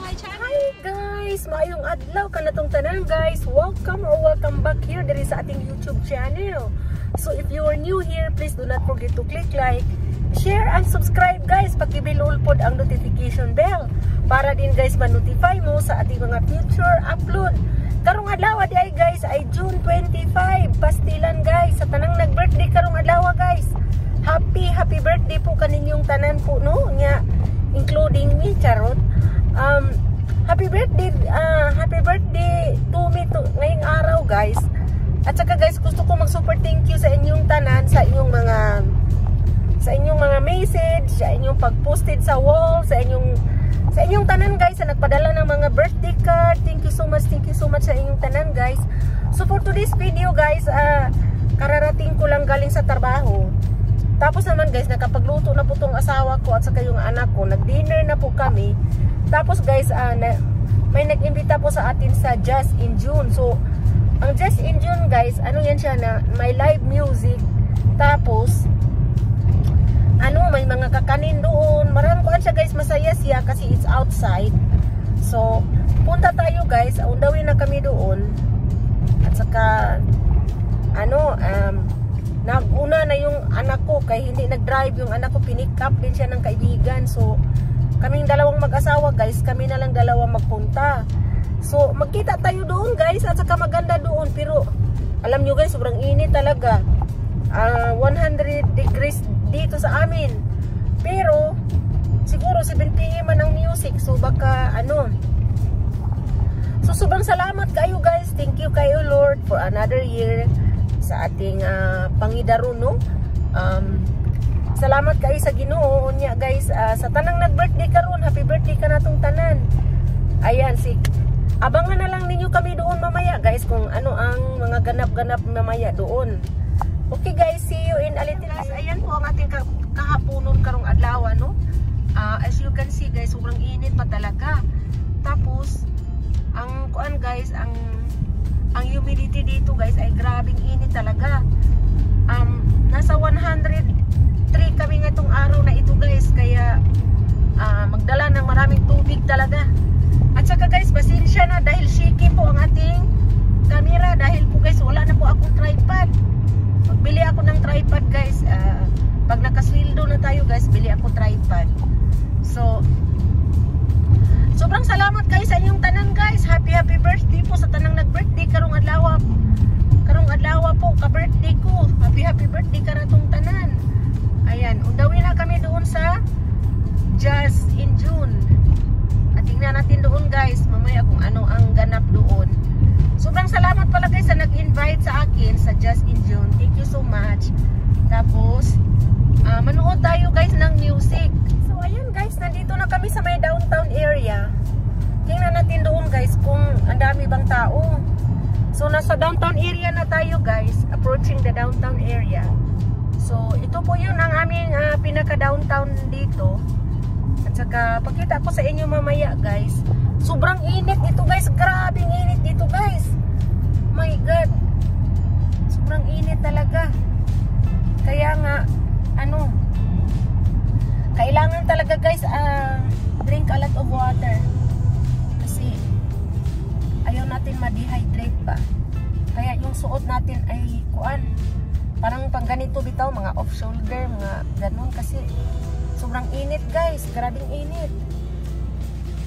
my channel. Hi guys! Maayong adlaw kanatong tanan guys. Welcome back here diri sa ating YouTube channel. So if you are new here, please do not forget to click like, share and subscribe guys. Paki-bell pod ang notification bell para din guys ma-notify mo sa ating mga future upload. Karong adlaw di ay guys ay June 25, pastilan guys sa tanang nag-birthday karong adlaw guys. Happy birthday po kaninyong tanan po no nya, including me, charot. Happy birthday to me to ngayong araw guys. At saka guys, gusto ko mag-super thank you sa inyong tanan, sa inyong mga message, sa inyong pag-posted sa wall, sa inyong tanan guys, sa nagpadala ng mga birthday card. Thank you so much sa inyong tanan guys. So for today's video guys, kararating ko lang galing sa trabaho. Tapos naman guys, nakapagluto na po tong asawa ko at saka yung anak ko. Nag-dinner na po kami. Tapos guys, may nag-imbita po sa atin sa Just in June. So, ang Just in June guys, ano yan siya na may live music. Tapos, may mga kakanin doon. Marami ko siya guys, masaya siya kasi it's outside. So, punta tayo guys. Undawin na kami doon. At saka, naguna na yung anak ko kaya hindi nag-drive yung anak ko, pinick up din siya ng kaibigan. So kaming dalawang mag-asawa guys, kami na lang dalawa magpunta. So magkita tayo doon guys at saka maganda doon, pero alam nyo guys, sobrang init talaga. 100 degrees dito sa amin, pero siguro 7 PM man ang music, so baka so sobrang salamat kayo guys. Thank you kayo Lord for another year sa ating Pangidaro no. Salamat kayo sa Ginoo niya guys, sa tanang nag-birthday karon, happy birthday ka natong tanan. Ayan, abangan na lang ninyo kami doon mamaya guys kung ano ang mga ganap-ganap mamaya doon. Okay guys, see you in a little bit. Ayan po ang ating kahaponon karong adlaw no. As you can see guys, sobrang init pa talaga. Tapos ang kuan guys, ang humidity dito guys ay grabing init talaga. Nasa 103 kami nga itong araw na ito guys, kaya magdala ng maraming tubig talaga. At saka guys, pasensya na dahil shaky po ang ating camera, dahil po guys wala na po akong tripod. Magbili ako ng tripod guys. Pag nakasweldo na tayo guys, bili ako tripod. So sobrang salamat guys sa inyong tanan guys. Happy birthday po sa tanang nag-birthday karong adlaw. Karong adlaw po ka-birthday ko. Happy birthday karatong tanan. Ayan, undawin na kami doon sa Just in June. At tingnan natin doon guys mamaya kung ano ang ganap doon. Sobrang salamat pala guys sa nag-invite sa akin sa Just in June. Thank you so much. Tapos manood tayo guys ng music. So ayan guys, nandito na kami sa may downtown area. Tingnan natin doon guys kung ang dami bang tao. So nasa downtown area na tayo guys, approaching the downtown area. So ito po yun ang aming pinaka-downtown dito. At saka pakita ko sa inyo mamaya guys. Sobrang init dito guys, grabing init dito guys. My God, sobrang init talaga. Kaya nga kailangan talaga guys drink a lot of water kasi ayaw natin ma-dehydrate pa. Kaya yung suot natin ay parang pang ganito bitaw, mga off shoulder, mga ganun kasi sobrang init guys, grabing init.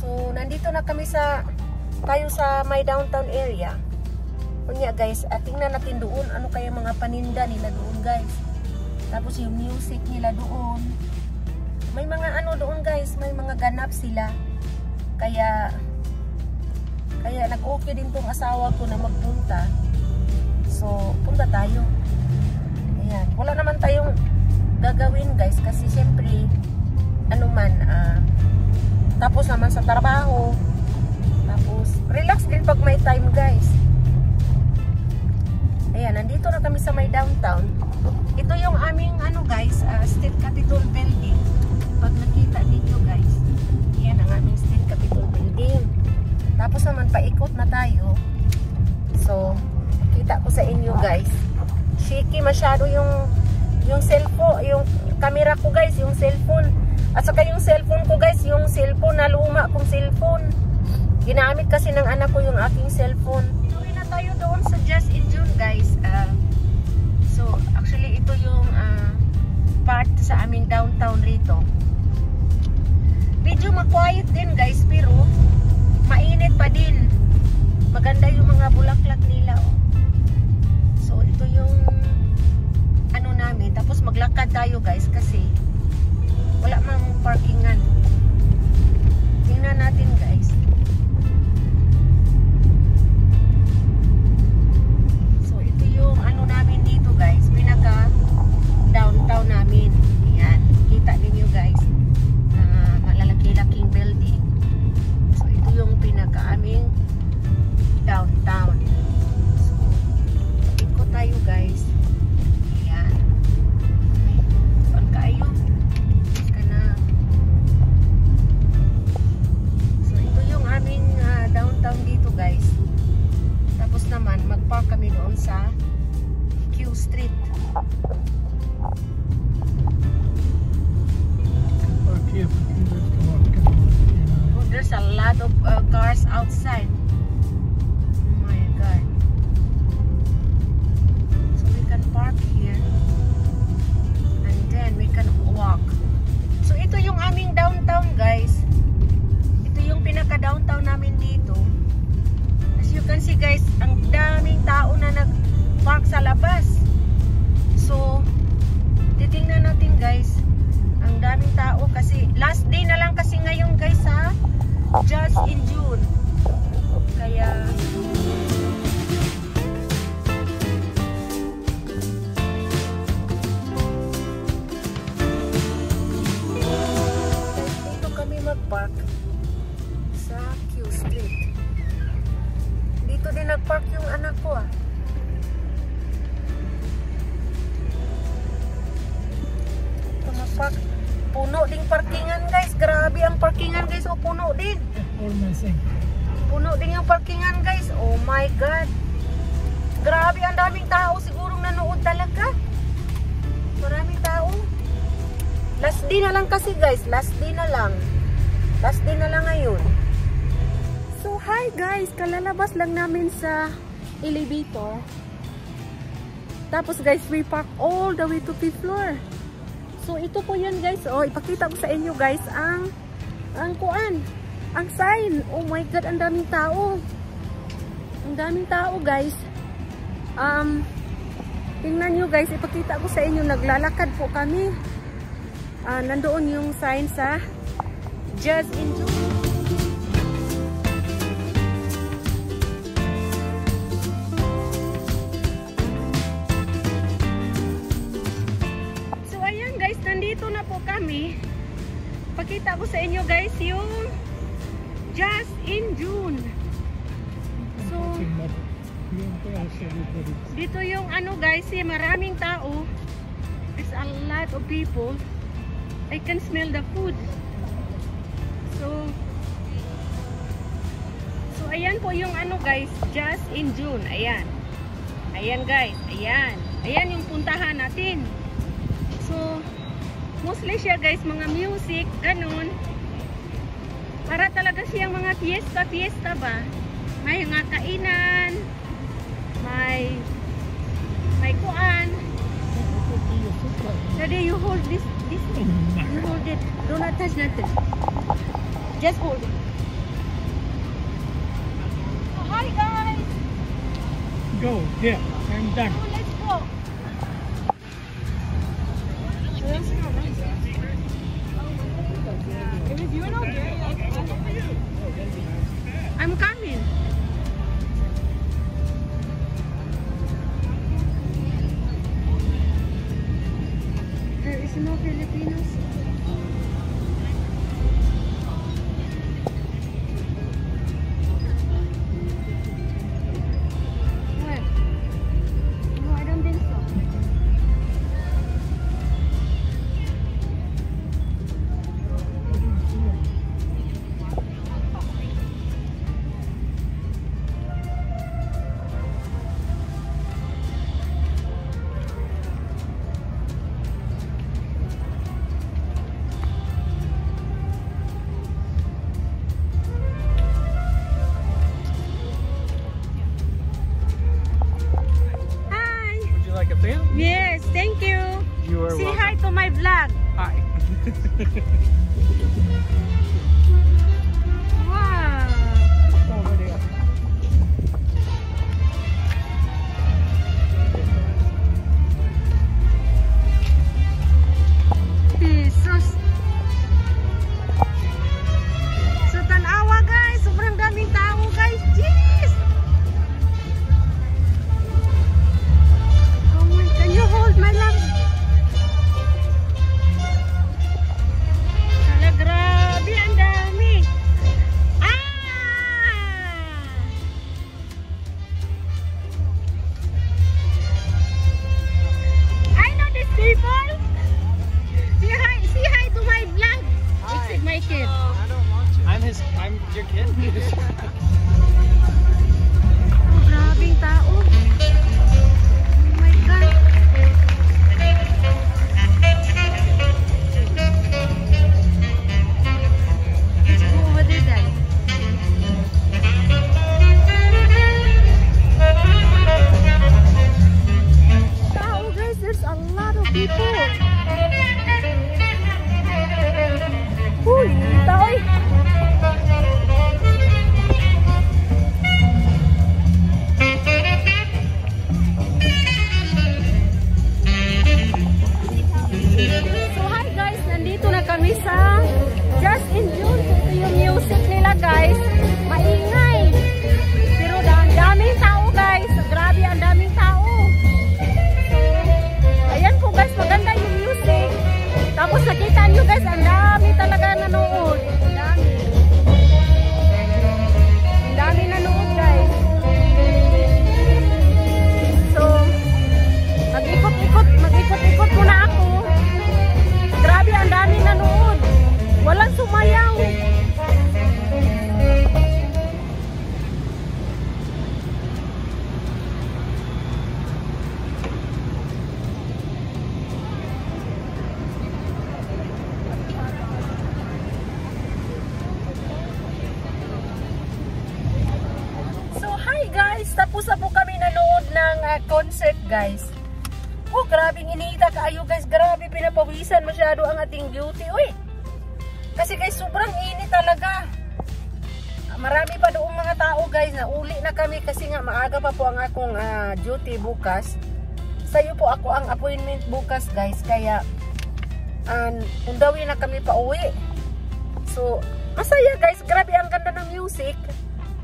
So nandito na kami tayo sa my downtown area. Kunya guys, tingnan natin doon ano kaya mga paninda nila doon guys. Tapos yung music nila doon. May mga doon guys, may mga ganap sila. Kaya nag-okay din tong asawa ko na magpunta. So, punta tayo. Ayan. Wala naman tayong gagawin guys kasi syempre tapos naman sa trabaho. Tapos relax din pag may time guys. Ayan, nandito na kami sa may downtown. Ito yung aming guys, State Capitol Building. Pag nakita ninyo guys, yan ang aming State Capitol Building. Tapos naman paikot na tayo. So kita ko sa inyo guys, shaky masyado yung cellphone, yung camera ko guys, yung cellphone. At saka yung cellphone ko guys, yung cellphone na luma kong cellphone. ginamit kasi ng anak ko yung aking cellphone. Tuloy na tayo doon sa Just in June, guys. So, actually, ito yung part sa aming downtown rito. Medyo ma-quiet din, guys, pero mainit pa din. Maganda yung mga bulaklak nila. Oh. So, ito yung ano namin. Tapos maglakad tayo, guys, kasi wala mang parkingan. Tingnan natin, guys. So, ito yung ano namin dito, guys. Pinaka downtown namin. Ayan. Kita ninyo, guys. Malalaki-laking building. So, ito yung pinaka aming downtown. So, ikot tayo, guys. Ayan. Saan kayo? So, ito yung aming downtown dito, guys. Tapos naman, mag-park kami doon sa Q Street. Oh, there's a lot of cars outside. Oh my God. So we can park here. And then we can walk. So ito yung aming downtown, guys. Ito yung pinaka-downtown namin dito. As you can see, guys, ang daming tao na nag-park sa labas. So, titingnan natin, guys. Ang daming tao kasi last day na lang kasi ngayon, guys, ha? Just in June. Kaya dito kami mag-park sa Q Street. Dito din nag-park yung anak ko, ah. Ito mag-park. Puno ding parkingan, guys. Grabe ang parkingan, guys. O, puno din. Puno din yung parkingan, guys. Oh my God. Grabe, ang daming tao. Sigurong nanood talaga. Maraming tao. Last day na lang kasi, guys. Last day na lang. Last day na lang ngayon. So, hi, guys. Kalalabas lang namin sa elevator. Tapos, guys, we park all the way to 5th floor. So, ito po yun, guys. Oh, ipakita ko sa inyo, guys, ang kuan, ang sign. Oh my God, ang daming tao. Ang daming tao, guys. Tingnan nyo, guys, ipakita ko sa inyo, naglalakad po kami. Nandoon yung sign sa Just in June. Nandito na po kami. Pakita ko sa inyo, guys, yung Just in June. So, dito yung ano, guys, maraming tao. There's a lot of people. I can smell the food. So ayan po yung ano, guys, Just in June. Ayan. Ayan, guys. Ayan. Ayan yung puntahan natin. So, mostly siya, guys, mga music, ganun. Para talaga siyang mga fiesta ba? May mga kainan, may kuan. Daddy, you hold this thing. You hold it. Do not touch nothing. Just hold it. Oh, hi, guys. Go. Here. I'm done. So, let's go. I'm coming. There is no Filipinos. Where? No, I don't think so. Wow. Over there. Jesus. Sa Tanawa guys, sobrang daming tao guys. Jeez. Oh my, can you hold my love? Hala, grabe, ang dami. I know these people. Say hi to my vlog. It's my kid. I don't want to. I'm your kid. Oh, grabing tao. Oh my God. Let's go over there then. Tao guys, there's a lot of people. Uy, tao eh. So hi guys, nandito na kami sa Just in June. Ito yung music nila guys. Maingay. Pero ang daming tao guys. Grabe, ang daming tao. So, ayan po guys, maganda yung music. Tapos nakita nyo guys, ang dami talaga nanood. Ang dami. Ang dami nanood guys. So, mag-ikot-ikot muna ako. Grabe, ang dami nanood. Walang sumayaw. So, hi guys! Tapos na po kami nanood ng concert guys. Oh, grabing inita kaayo guys. Grabe, pinapawisan masyado ang ating beauty. Uy! Kasi guys, sobrang init talaga. Marami pa doong mga tao guys. Nauli na kami kasi nga maaga pa po ang akong duty bukas. Sa'yo po ako ang appointment bukas guys. Kaya, undawin na kami pa uwi. So, masaya guys. Grabe, ang ganda ng music.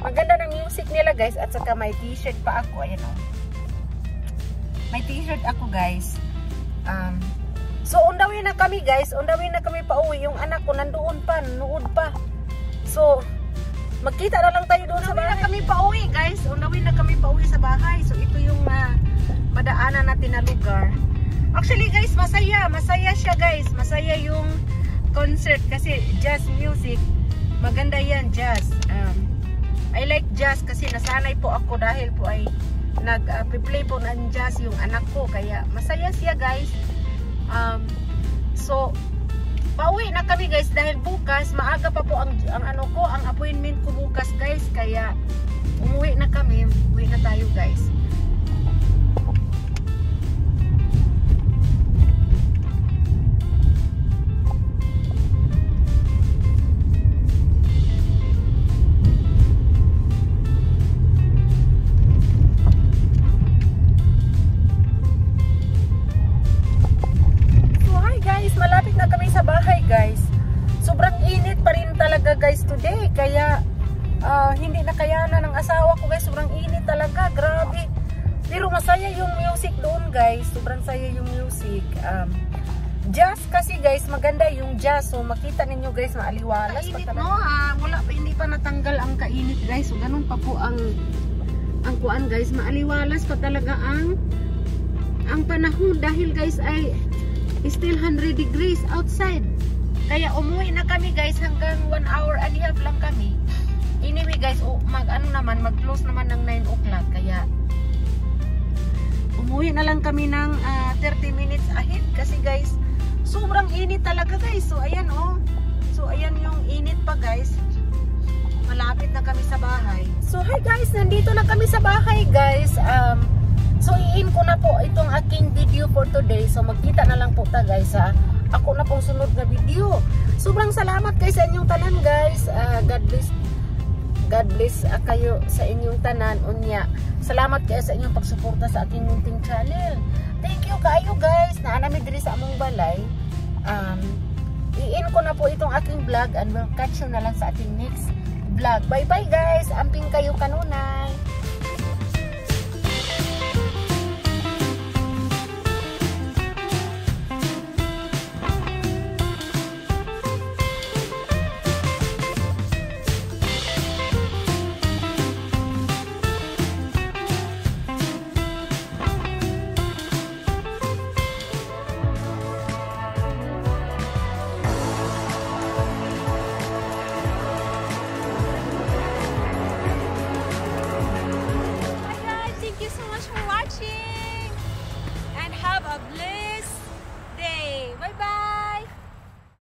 Ang ganda ng music nila guys. At saka may t-shirt pa ako. Ayan o. May t-shirt ako guys. So undawin na kami guys. Undawin na kami pa uwi. Yung anak ko nandoon pa. Nuod pa. So magkita na lang tayo doon sa bahay. Undawin na kami pa uwi guys. Undawin na kami pa uwi sa bahay. So ito yung madaanan natin na lugar. Actually guys, masaya. Masaya siya guys. Masaya yung concert. Kasi jazz music. Maganda yan jazz. I like jazz kasi nasanay po ako dahil po ay nag-play po ng jazz yung anak ko. Kaya masaya siya guys. So pauwi na kami guys dahil bukas maaga pa po ang appointment ko bukas guys. Kaya umuwi na kami. Uwi na tayo guys. Malapit na kami sa bahay guys. Sobrang init pa rin talaga guys today. Kaya hindi na kayanan ng asawa ko guys. Sobrang init talaga. Grabe. Pero masaya yung music doon guys. Sobrang saya yung music. Jazz kasi guys. Maganda yung jazz. So makita ninyo guys. Maaliwalas pa talaga. No, wala pa. Hindi pa natanggal ang kainit guys. So ganun pa po ang kuan guys. Maaliwalas pa talaga ang panahon. Dahil guys ay still 100 degrees outside. Kaya umuwi na kami guys hanggang 1 hour and a half lang kami. Anyway guys, mag-close naman ng 9 o'clock. Kaya umuwi na lang kami ng 30 minutes ahead. Kasi guys, sobrang init talaga guys. So ayan oh. So ayan yung init pa guys. Malapit na kami sa bahay. So hi guys, nandito na kami sa bahay guys. So i-in ko na po itong aking video for today. So magkita na lang po ta guys sa ako na pong sunod na video. Sobrang salamat kay sa inyong tanan guys. God bless kayo sa inyong tanan unya. Salamat kayo sa inyong pagsuporta sa aking munting channel. Thank you kayo guys na anami diri sa among balay. I-in ko na po itong aking vlog and we'll catch you na lang sa ating next vlog. Bye bye guys. Amping kayo kanunay. And have a blessed day. Bye bye.